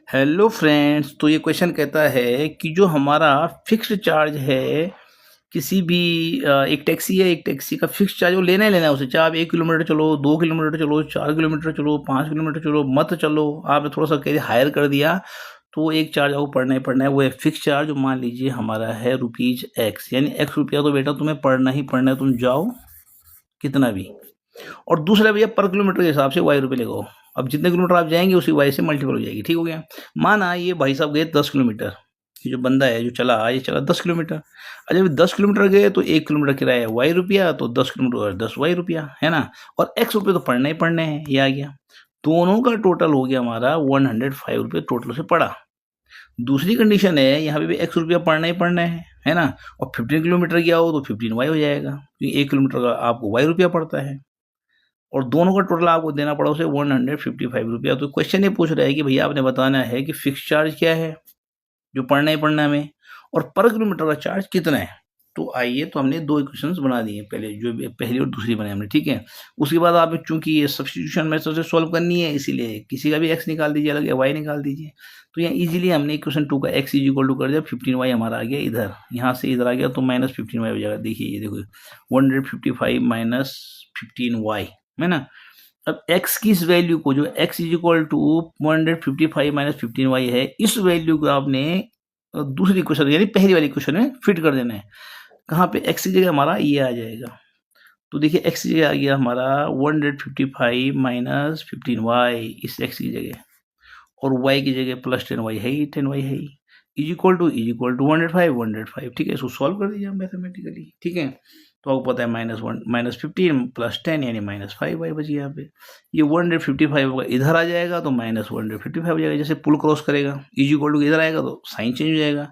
Hello friends, तो ये question कहता है कि जो हमारा फिक्स्ड चार्ज है किसी भी एक टैक्सी है, एक टैक्सी का फिक्स्ड चार्ज वो लेना ही लेना है उसे, चाहे आप 1 किलोमीटर चलो, 2 किलोमीटर चलो, 4 किलोमीटर चलो, 5 किलोमीटर चलो, मत चलो, आपने थोड़ा सा कह हायर कर दिया तो एक चार्ज आपको पड़ना ही पड़ना है। वो है फिक्स चार्ज। मान लीजिए हमारा है रुपीज एक्स, यानी एक्स रुपया तो बेटा तुम्हें पड़ना ही पड़ना है, तुम जाओ कितना भी। और दूसरा भैया पर किलोमीटर के हिसाब से वाई रुपये लगाओ। अब जितने किलोमीटर आप जाएंगे उसी वाई से मल्टीपल हो जाएगी। ठीक हो गया। माना ये भाई साहब गए 10 किलोमीटर, ये जो बंदा है जो चला ये चला 10 किलोमीटर। अच्छा जब 10 किलोमीटर गए तो 1 किलोमीटर किराया वाई रुपया, तो 10 किलोमीटर 10 वाई रुपया है ना। और एक्स रुपये तो पड़ने ही पड़ने हैं, ये आ गया। दोनों का टोटल हो गया हमारा 105 रुपये टोटल से पड़ा। दूसरी कंडीशन है यहाँ पे भी एक्स रुपया पड़ना ही पड़ना है ना। और 15 किलोमीटर गया हो तो 15 वाई हो जाएगा, क्योंकि 1 किलोमीटर का आपको वाई रुपया पड़ता है। और दोनों का टोटल आपको देना पड़ा उसे 155 रुपया। तो क्वेश्चन ये पूछ रहा है कि भैया आपने बताना है कि फिक्स चार्ज क्या है जो पढ़ना ही पढ़ना हमें, और पर किलोमीटर का चार्ज कितना है। तो आइए, तो हमने दो इक्वेशंस बना दिए, पहले जो पहली और दूसरी बनाई हमने, ठीक है। उसके बाद आप चूंकि ये सब्स्टिट्यूशन मेथड से सॉल्व करनी है, इसीलिए किसी का भी एक्स निकाल दीजिए अलग या वाई निकाल दीजिए। तो यहाँ इजीली हमने इक्वेशन 2 का एक्स इज इक्वल टू कर दिया, 15y हमारा आ गया इधर, यहाँ से इधर आ गया तो माइनस 15y हो जाएगा। देखिए ये देखो 155 माइनस 15y है ना। अब x की इस वैल्यू को, जो x is equal to 155 minus 15y है, इस वैल्यू को आपने दूसरी क्वेश्चन यानी पहली वाली क्वेश्चन में फिट कर देना है। कहाँ पे x की जगह हमारा ये आ जाएगा। तो देखिए x की जगह आ गया हमारा 155 माइनस 15y इस x की जगह, और y की जगह प्लस 10y है ही, 10y है ही, इज इक्वल टू 105 ठीक है। इसको सॉल्व कर दीजिए मैथमेटिकली, ठीक है। तो आपको पता है माइनस 15 प्लस 10 यानी -5y बची यहाँ पे। ये 155 होगा इधर आ जाएगा तो -155 हो जाएगा। जैसे पुल क्रॉस करेगा इज इक्वल टू इधर आएगा तो साइन चेंज हो जाएगा।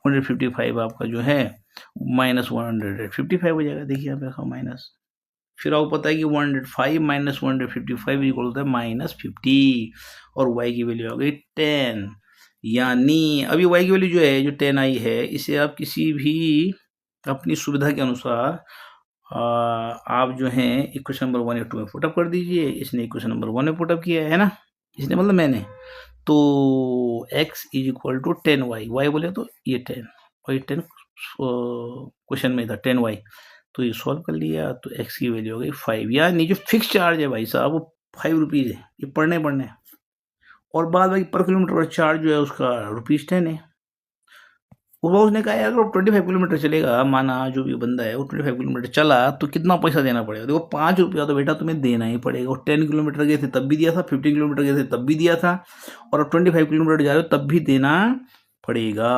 155 आपका जो है -155 हो जाएगा। देखिए यहाँ पे रखा माइनस, फिर आपको पता है कि 105 माइनस 155 इक्वल होता है -50, और y की वैल्यू आ गई 10। यानी अभी y की वैल्यू जो है, जो 10 आई है, इसे आप किसी भी अपनी सुविधा के अनुसार आप जो है इक्वेशन नंबर 1 या 2 में पुटअप कर दीजिए। इसने इक्वेशन नंबर 1 में पुटअप किया है ना, इसने मतलब मैंने। तो x is equal to 10y, y बोले तो ये 10, और ये 10 क्वेश्चन में था 10y, तो ये सॉल्व कर लिया तो x की वैल्यू हो गई 5। यानी जो फिक्स चार्ज है भाई साहब वो 5 रुपीज़ है, ये पढ़ने है। और बाद बाकी पर किलोमीटर का चार्ज जो है उसका ₹10 है। वो उसने कहा यार अगर 25 किलोमीटर चलेगा, माना जो भी बंदा है वो 25 किलोमीटर चला तो कितना पैसा देना पड़ेगा। देखो 5 रुपया तो बेटा तुम्हें देना ही पड़ेगा। और 10 किलोमीटर गए थे तब भी दिया था, 15 किलोमीटर गए थे तब भी दिया था, और अब 25 किलोमीटर जा रहे हो तब भी देना पड़ेगा।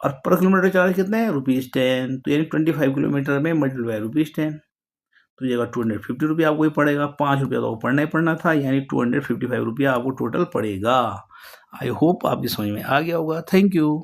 और पर किलोमीटर चार्ज कितना है ₹10, तो यानी 25 किलोमीटर में मल्टीप्लाई ₹10, तो ये 250 रुपया आपको ही पड़ेगा। 5 रुपया तो आपको पढ़ना ही पड़ना था, यानी 255 रुपया आपको टोटल पड़ेगा। आई होप आपकी समझ में आ गया होगा। Thank you.